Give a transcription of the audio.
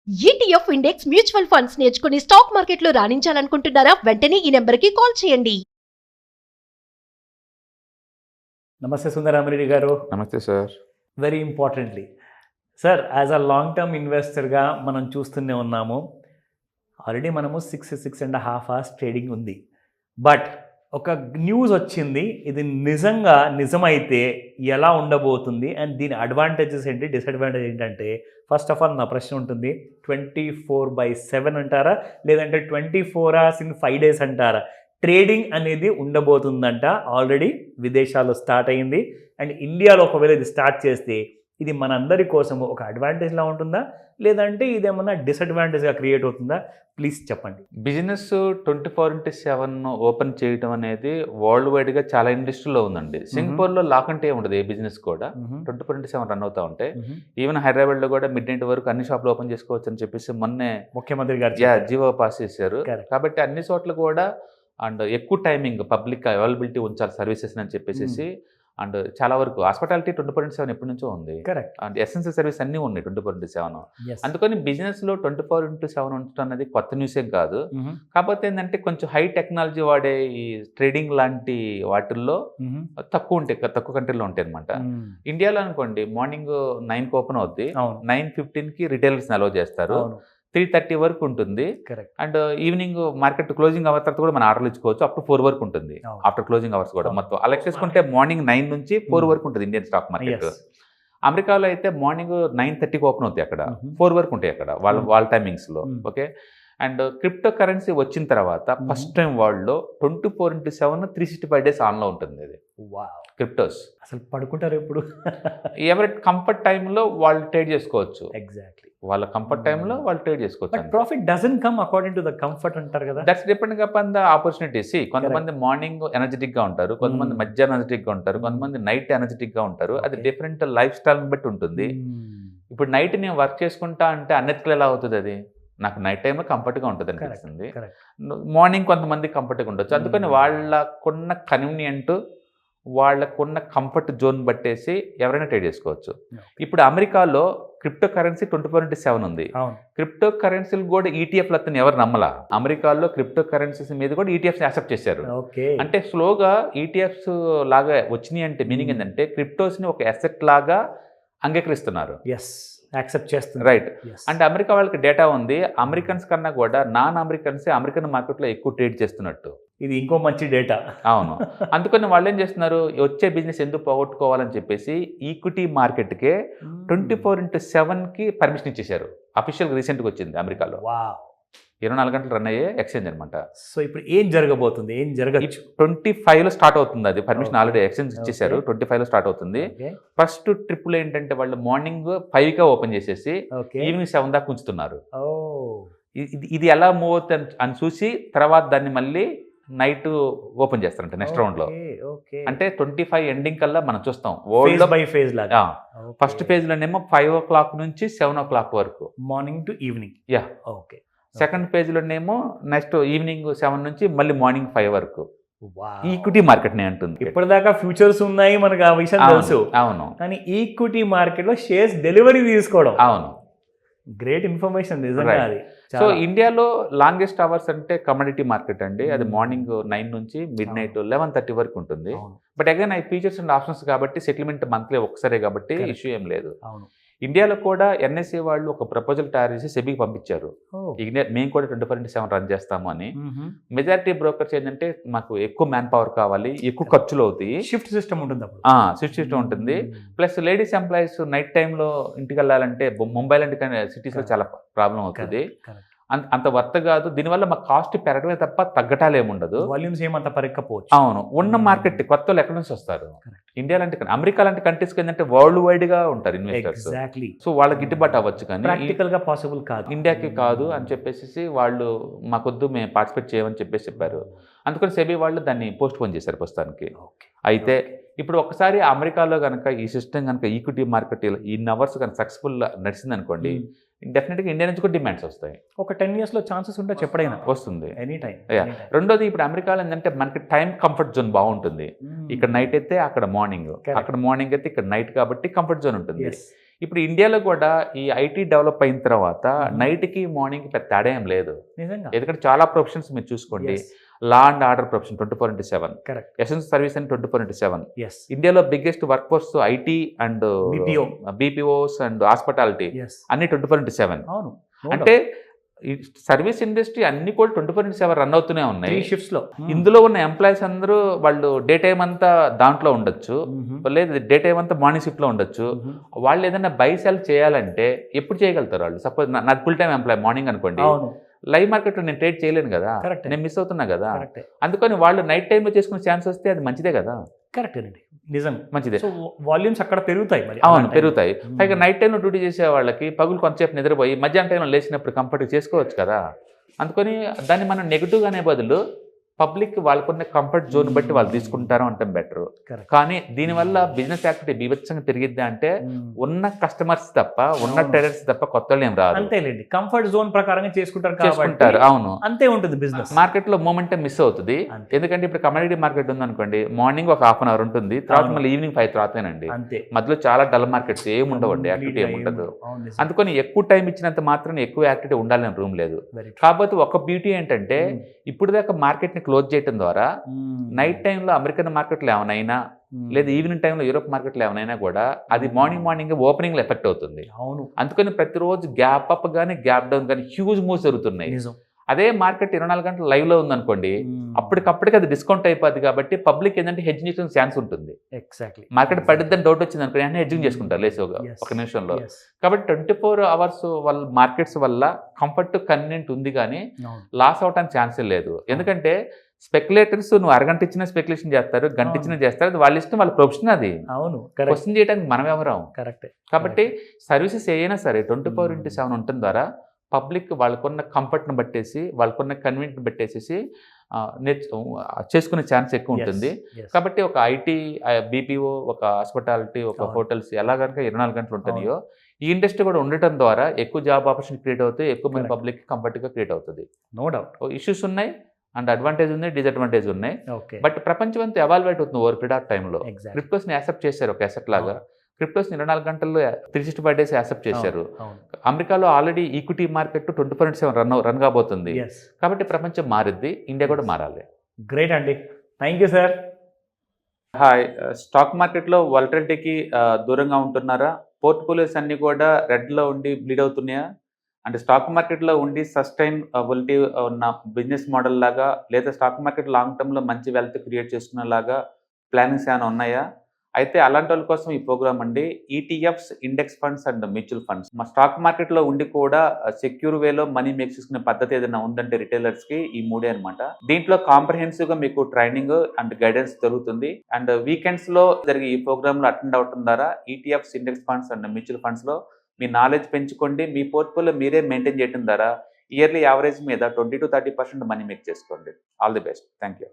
ETF index mutual funds నేర్చుకుని stock మార్కెట్లో రాణించాలనుకుంటున్నారా? వెంటనే ఈ నెంబర్కి కాల్ చేయండి. నమస్తే సుందరామరెడ్డి గారు. నమస్తే sir. Very importantly sir, as a long term ఇన్వెస్టర్గా మనం చూస్తూనే ఉన్నాము. ఆల్రెడీ మనము 6.5 అవర్స్ ట్రేడింగ్ ఉంది. బట్ ఒక న్యూస్ వచ్చింది, ఇది నిజమైతే ఎలా ఉండబోతుంది అండ్ దీని అడ్వాంటేజెస్ ఏంటి, డిసడ్వాంటేజ్ ఏంటంటే, ఫస్ట్ ఆఫ్ ఆల్ నా ప్రశ్న ఉంటుంది, 24/7 అంటారా లేదంటే 24 hours in 5 days అంటారా? ట్రేడింగ్ అనేది ఉండబోతుందంట. ఆల్రెడీ విదేశాల్లో స్టార్ట్ అయ్యింది అండ్ ఇండియాలో ఒకవేళ ఇది స్టార్ట్ చేస్తే ఇది మనందరి కోసము ఒక అడ్వాంటేజ్లా ఉంటుందా లేదంటే ఇదేమన్నా డిసడ్వాంటేజ్గా క్రియేట్ అవుతుందా? ప్లీజ్ చెప్పండి. బిజినెస్ 24/7 ఓపెన్ చేయటం అనేది వరల్డ్ వైడ్గా చాలా ఇండస్ట్రీలో ఉందండి. సింగపూర్లో లాక్ అంటే ఉండదు, ఏ బిజినెస్ కూడా 24/7 రన్ అవుతూ ఉంటాయి. ఈవెన్ హైదరాబాద్లో కూడా మిడ్ నైట్ వరకు అన్ని షాపులు ఓపెన్ చేసుకోవచ్చు అని చెప్పేసి మొన్నే ముఖ్యమంత్రి గారు జీవో పాస్ చేశారు. కాబట్టి అన్ని చోట్ల కూడా అండ్ ఎక్కువ టైమింగ్ పబ్లిక్ అవైలబిలిటీ ఉంచాలి సర్వీసెస్ అని చెప్పేసి అండ్ చాలా వరకు హాస్పిటాలిటీ 24/7 ఎప్పటి నుంచో ఉంది. కరెక్ట్. అండ్ ఎసెన్షియల్ సర్వీస్ అన్నీ ఉన్నాయి 24/7. అందుకని బిజినెస్లో 24/7 ఉండటం అనేది కొత్త న్యూస్ ఏం కాదు. కాకపోతే ఏంటంటే కొంచెం హై టెక్నాలజీ వాడే ఈ ట్రేడింగ్ లాంటి వాటిల్లో తక్కువ ఉంటాయి, తక్కువ కంట్రీలో ఉంటాయి అనమాట. ఇండియాలో అనుకోండి మార్నింగ్ 9కి ఓపెన్ అవుద్ది, 9:15కి రిటైలర్స్ అలౌ చేస్తారు, 3:30 వరకు ఉంటుంది. And evening market closing hour తర్వాత కూడా మనం ఆర్డర్లు ఇచ్చుకోవచ్చు. అప్ టు 4 వరకు ఉంటుంది ఆఫ్టర్ క్లోజింగ్ అవర్స్ కూడా. మొత్తం అలా చేసుకుంటే మార్నింగ్ 9 నుంచి 4 వరకు ఉంటుంది ఇండియన్ స్టాక్ మార్కెట్. అమెరికాలో అయితే మార్నింగ్ 9:30కి ఓపెన్ అవుతాయి, అక్కడ 4 వరకు ఉంటాయి అక్కడ వాళ్ళ టైమింగ్స్లో. ఓకే. అండ్ క్రిప్టో కరెన్సీ వచ్చిన తర్వాత ఫస్ట్ టైం వరల్డ్లో 24/7 365 days ఆన్లో ఉంటుంది అది. క్రిప్టోస్ అసలు పడుకుంటారు ఎప్పుడు? ఎవరి కంఫర్ట్ టైంలో వాళ్ళు ట్రేడ్ చేసుకోవచ్చు. ఎగ్జాక్ట్లీ, వాళ్ళ కంఫర్ట్ టైంలో వాళ్ళు ట్రేడ్ చేసుకోవచ్చు. Profit doesn't come according to the comfort అంటారు కదా. That's depending upon the opportunities. కొంతమంది మార్నింగ్ ఎనర్జెటిక్ గా ఉంటారు, కొంతమంది మధ్యాహ్నం ఎనర్జెటిక్ గా ఉంటారు, కొంతమంది నైట్ ఎనర్జెటిక్ గా ఉంటారు. అది డిఫరెంట్ లైఫ్ స్టైల్ బట్టి ఉంటుంది. ఇప్పుడు నైట్ నేను వర్క్ చేసుకుంటా అంటే అన్ఎథికల్ ఎలా అవుతుంది? అది నాకు నైట్ టైంలో కంఫర్ట్గా ఉంటుంది అనిపిస్తుంది. మార్నింగ్ కొంతమంది కంఫర్ట్గా ఉండొచ్చు. అందుకని వాళ్ళకున్న కన్వీనియంట్, వాళ్ళకున్న కంఫర్ట్ జోన్ బట్టేసి ఎవరైనా ట్రేడ్ చేసుకోవచ్చు. ఇప్పుడు అమెరికాలో క్రిప్టో కరెన్సీ 24/7 ఉంది. క్రిప్టో కరెన్సీలు కూడా ఈటీఎఫ్ లతని ఎవరు నమ్మలా. అమెరికాలో క్రిప్టో కరెన్సీస్ మీద కూడా ఈటీఎఫ్స్ యాక్సెప్ట్ చేశారు. అంటే స్లోగా ఈటీఎఫ్స్ లాగా వచ్చినాయి. అంటే మీనింగ్ ఏంటంటే క్రిప్టోస్ని ఒక అసెట్ లాగా అంగీకరిస్తున్నారు, యాక్సెప్ట్ చేస్తుంది. రైట్. అంటే అమెరికా వాళ్ళకి డేటా ఉంది, అమెరికన్స్ కన్నా కూడా నాన్ అమెరికన్సే అమెరికన్ మార్కెట్లో ఎక్కువ ట్రేడ్ చేస్తున్నట్టు. ఇది ఇంకో మంచి డేటా. అవును. అందుకని వాళ్ళు ఏం చేస్తున్నారు, వచ్చే బిజినెస్ ఎందుకు పోగొట్టుకోవాలని చెప్పేసి ఈక్విటీ మార్కెట్కే 24/7కి పర్మిషన్ ఇచ్చేశారు. అఫీషియల్గా రీసెంట్గా వచ్చింది అమెరికాలో. 24 గంటలు రన్ అయ్యే ఎక్స్చేంజ్ అనమాట. సో ఇప్పుడు ఏం జరగబోతుంది? 25లో స్టార్ట్ అవుతుంది. అది పర్మిషన్ ఆల్రెడీ ఎక్స్చేంజ్ ఇచ్చేసారు. 25లో స్టార్ట్ అవుతుంది. ఫస్ట్ ట్రిప్లు ఏంటంటే వాళ్ళు మార్నింగ్ 5గా ఓపెన్ చేసేసి ఈవినింగ్ 7 దాకా ఉంచుతున్నారు. ఇది ఎలా మూవ్ అవుతుంది అని చూసి తర్వాత దాన్ని మళ్ళీ నైట్ ఓపెన్ చేస్తారంట నెక్స్ట్ రౌండ్ లో. అంటే 25 ఎండింగ్ కల్లా మనం చూస్తాం వరల్డ్ బై ఫేజ్ లాగా. ఫస్ట్ ఫేజ్ లోనేమో 5 o'clock నుంచి 7 o'clock వరకు, morning to evening. Second phase లోనేమో నెక్స్ట్ ఈవినింగ్ 7 నుంచి మళ్ళీ మార్నింగ్ 5 వరకు. ఈక్విటీ మార్కెట్ నే అంటుంది. ఇప్పటిదాకా ఫ్యూచర్స్ ఉన్నాయి మనకు, ఆ విషయం తెలుసు. అవును. కానీ ఈక్విటీ మార్కెట్ లో షేర్స్ డెలివరీ తీసుకోవడం. అవును. గ్రేట్ ఇన్ఫర్మేషన్ నిజంగా అది. సో ఇండియాలో లాంగెస్ట్ అవర్స్ అంటే కమోడిటీ మార్కెట్ అండి. అది మార్నింగ్ 9 నుంచి మిడ్ నైట్ 11:30 వరకు ఉంటుంది. బట్ అగైన్ అవి ఫీచర్స్ అండ్ ఆప్షన్స్ కాబట్టి సెటిల్మెంట్ మంత్లీ ఒక్కసారే కాబట్టి ఇష్యూ ఏం లేదు. ఇండియాలో కూడా ఎన్ఎస్ఏ వాళ్ళు ఒక ప్రపోజల్ తయారు చేసి సెబీకి పంపించారు, మేము కూడా 24/7 రన్ చేస్తాము అని. మెజారిటీ బ్రోకర్స్ ఏంటంటే మాకు ఎక్కువ మ్యాన్ పవర్ కావాలి, ఎక్కువ ఖర్చులు అవుతాయి, షిఫ్ట్ సిస్టమ్ ఉంటుంది, షిఫ్ట్ సిస్టమ్ ఉంటుంది. ప్లస్ లేడీస్ ఎంప్లాయీస్ నైట్ టైంలో ఇంటికి వెళ్ళాలంటే ముంబై లాంటి సిటీస్లో చాలా ప్రాబ్లం అవుతుంది. అంత వర్త్ కాదు. దీనివల్ల మా కాస్ట్ పెరగడమే తప్ప తగ్గటాలు ఏముండదు, వాల్యూమ్స్ ఏమంత పెరగకపోవచ్చు. అవును. ఉన్న మార్కెట్ కొత్త వాళ్ళు ఎక్కడి నుంచి వస్తారు? ఇండియా లాంటి అమెరికా లాంటి కంట్రీస్కి ఏంటంటే వరల్డ్ వైడ్ గా ఉంటారు ఇన్వెస్టర్స్. సో వాళ్ళకి గిట్టుబాటు అవ్వచ్చు, కానీ ప్రాక్టికల్ గా పాసిబుల్ కాదు, ఇండియాకి కాదు అని చెప్పేసి వాళ్ళు మాకొద్దు, మేము పార్టిసిపేట్ చేయమని చెప్పారు. అందుకని సెబీ వాళ్ళు దాన్ని పోస్ట్ పోన్ చేశారు ప్రస్తుతానికి. అయితే ఇప్పుడు ఒకసారి అమెరికాలో కనుక ఈ సిస్టమ్ కనుక ఈక్విటీ మార్కెట్ ఇన్ అవర్స్ కనుక సక్సెస్ఫుల్ నడిచింది అనుకోండి, డెఫినెట్గా ఇండియా నుంచి కూడా డిమాండ్స్ వస్తాయి. ఒక 10 years లో ఛాన్సెస్ ఉంటే చెప్పడైనా వస్తుంది, ఎనీ టైం. రెండోది ఇప్పుడు అమెరికాలో ఏంటంటే మనకి టైం కంఫర్ట్ జోన్ బాగుంటుంది. ఇక్కడ నైట్ అయితే అక్కడ మార్నింగ్, అక్కడ మార్నింగ్ అయితే ఇక్కడ నైట్, కాబట్టి కంఫర్ట్ జోన్ ఉంటుంది. ఇప్పుడు ఇండియాలో కూడా ఈ ఐటీ డెవలప్ అయిన తర్వాత నైట్కి మార్నింగ్కి పెద్ద తేడా ఏం లేదు. నిజంగా ఎందుకంటే చాలా ప్రొఫెషన్స్ మీరు చూసుకోండి, law and order profession 24/7, correct. Essential service అని 24/7. ఎస్ ఇండియాలో biggest workforce IT and BPO. BPOs and hospitality yes అన్ని 24/7. అవును. అంటే ఈ సర్వీస్ ఇండస్ట్రీ అన్ని కూడా 24/7 రన్ అవుతూనే ఉన్నాయి. 3 shifts లో ఇందులో ఉన్న ఎంప్లాయీస్ అందరూ వాళ్ళు డే టైం అంతా దాంట్లో ఉండొచ్చు, లేదు డే టైం అంతా మార్నింగ్ షిఫ్ట్ లో ఉండొచ్చు. వాళ్ళు ఏదైనా బై సెల్ చేయాలంటే ఎప్పుడు చేయగలుగుతారు వాళ్ళు? సపోజ్ నాకు ఫుల్ టైం ఎంప్లాయ్ మార్నింగ్ అనుకోండి, అవును లైవ్ మార్కెట్లో నేను ట్రేడ్ చేయలేను కదా, కరెక్ట్. నేను మిస్ అవుతున్నా కదా. కరెక్ట్ అందుకని వాళ్ళు నైట్ టైంలో చేసుకునే ఛాన్స్ వస్తే అది మంచిదే కదా. కరెక్ట్ అండి, నిజం. మంచిదే. సో వాల్యూమ్స్ అక్కడ పెరుగుతాయి మరి. అవును పెరుగుతాయి. పైగా నైట్ టైంలో డ్యూటీ చేసే వాళ్ళకి పగులు కొంతసేపు నిద్రపోయి మధ్యాహ్నం టైంలో లేచినప్పుడు కంఫర్ట్గా చేసుకోవచ్చు కదా. అందుకని దాన్ని మనం నెగిటివ్గా అనే బదులు పబ్లిక్ వాళ్ళకున్న కంఫర్ట్ జోన్ బట్టి వాళ్ళు తీసుకుంటారు అంటే బెటర్. కానీ దీనివల్ల బిజినెస్ యాక్టివిటీ బీభత్సంగా పెరిగిద్దా అంటే ఉన్న కస్టమర్స్ తప్ప, ఉన్న ట్రేడర్స్ తప్ప కొత్త వాళ్ళు ఏం రాదు. అంతేలేండి, కంఫర్ట్ జోన్ ప్రకారంగా చేసుకుంటారు. అవును అంతే ఉంటుంది బిజినెస్. మార్కెట్ లో మూమెంటం మిస్ అవుతుంది. ఎందుకంటే ఇప్పుడు కమోడిటీ మార్కెట్ ఉంది అనుకోండి, మార్నింగ్ ఒక హాఫ్ అన్ అవర్ ఉంటుంది, తర్వాత మళ్ళీ ఈవినింగ్ 5 తర్వాతేనండి. అంతే, మధ్యలో చాలా డల్ మార్కెట్స్ ఏమి ఉండవండి, యాక్టివిటీ ఏమి ఉండదు. అందుకని ఎక్కువ టైం ఇచ్చినంత మాత్రం ఎక్కువ యాక్టివిటీ ఉండాలని రూమ్ లేదు. కాకపోతే ఒక బ్యూటీ ఏంటంటే ఇప్పుడు దాకా మార్కెట్ ని క్లోజ్ చేయడం ద్వారా నైట్ టైంలో అమెరికన్ మార్కెట్లో ఏమైనా లేదా ఈవినింగ్ టైంలో యూరోప్ మార్కెట్లో ఏమైనా కూడా అది మార్నింగ్ ఓపెనింగ్ లో ఎఫెక్ట్ అవుతుంది. అవును. అందుకని ప్రతిరోజు గ్యాప్ అప్ కానీ గ్యాప్ డౌన్ కానీ హ్యూజ్ మూవ్స్ జరుగుతున్నాయి. అదే మార్కెట్ 24 గంటలు లైవ్ లో ఉందనుకోండి, అప్పటికప్పటికి అది డిస్కౌంట్ అయిపోద్ది. కాబట్టి పబ్లిక్ ఏంటంటే హెడ్జింగ్ చేసుకునే ఛాన్స్ ఉంటుంది. ఎగ్జాక్ట్లీ. మార్కెట్ పడిద్దని డౌట్ వచ్చింది అనుకోండి, వెంటనే హెడ్జింగ్ చేసుకుంటారు లేచి ఒక నిమిషంలో. కాబట్టి 24 hours వాళ్ళ మార్కెట్స్ వల్ల కంఫర్ట్ కన్వీనియంట్ ఉంది, కానీ లాస్ అవడానికి ఛాన్సే లేదు. ఎందుకంటే స్పెక్యులేటర్స్ నువ్వు అరగంట ఇచ్చిన స్పెక్యులేషన్ చేస్తారు, గంట ఇచ్చిన చేస్తారు, అది వాళ్ళ ఇష్టం, వాళ్ళ ప్రొఫెషన్ అది. అవును, క్వశ్చన్ చేయడానికి మనం ఎవరం. కరెక్ట్. కాబట్టి సర్వీసెస్ ఏదైనా సరే 24/7 ఉండటం ద్వారా పబ్లిక్ వాళ్ళకున్న కంఫర్ట్ని బట్టేసి, వాళ్ళకున్న కన్వీనియంట్ని బట్టేసేసి చేసుకునే ఛాన్స్ ఎక్కువ ఉంటుంది. కాబట్టి ఒక ఐటీ, బీపీఓ, ఒక హాస్పిటాలిటీ, ఒక హోటల్స్ ఎలా కనుక 24 గంటలు ఉంటున్నాయో, ఈ ఇండస్ట్రీ కూడా ఉండటం ద్వారా ఎక్కువ జాబ్ ఆపర్చునిటీ క్రియేట్ అవుతాయి, ఎక్కువ మంది పబ్లిక్ కంఫర్ట్గా క్రియేట్ అవుతుంది. No doubt. ఇష్యూస్ ఉన్నాయి అండ్ అడ్వాంటేజ్ ఉన్నాయి, డిసడ్వాంటేజ్ ఉన్నాయి. బట్ ప్రపంచం అంతా ఎవాల్యుయేట్ అవుతుంది ఓవర్ పీరియడ్ ఆఫ్ టైంలో. క్రిప్టోస్ని యాక్సెప్ట్ చేశారు ఒక అసెట్ లాగా. క్రిప్టోస్ని 24 గంటల్లో 365 days యాక్సెప్ట్ చేశారు. అమెరికాలో ఆల్రెడీ ఈక్విటీ మార్కెట్ 24/7 రన్ కాబోతుంది. కాబట్టి ప్రపంచం మారిద్ది, ఇండియా కూడా మారాలి. గ్రేట్ అండి, thank you sir. Hi. Stock మార్కెట్లో వాలటిలిటీకి దూరంగా ఉంటున్నారా? పోర్ట్ఫోలియోస్ అన్ని కూడా రెడ్లో ఉండి బ్లీడ్ అవుతున్నాయా? అంటే స్టాక్ మార్కెట్లో ఉండి సస్టైనబిలిటీ ఉన్న బిజినెస్ మోడల్ లాగా, లేదా స్టాక్ మార్కెట్ లాంగ్ టర్మ్లో మంచి వెల్త్ క్రియేట్ చేసుకునేలాగా ప్లానింగ్స్ ఏమైనా ఉన్నాయా? అయితే అలాంటి వాళ్ళ కోసం ఈ ప్రోగ్రామ్ అండి. ETFs, index funds and mutual funds. మా స్టాక్ మార్కెట్లో ఉండి కూడా సెక్యూర్ వేలో మనీ మేక్ చేసుకునే పద్ధతి ఏదైనా ఉందంటే రిటైలర్స్కి ఈ మూడే అనమాట. దీంట్లో కాంప్రహెన్సివ్గా మీకు ట్రైనింగ్ అండ్ గైడెన్స్ జరుగుతుంది. అండ్ వీకెండ్స్లో జరిగే ఈ ప్రోగ్రామ్లో అటెండ్ అవడం ద్వారా ETFs, index funds and mutual ఫండ్స్లో మీ నాలెడ్జ్ పెంచుకోండి. మీ పోర్ట్ఫోలియో మీరే మెయింటైన్ చేయడం ద్వారా ఇయర్లీ యావరేజ్ మీద 20 to 30% మనీ మేక్ చేసుకోండి. All the best. Thank you.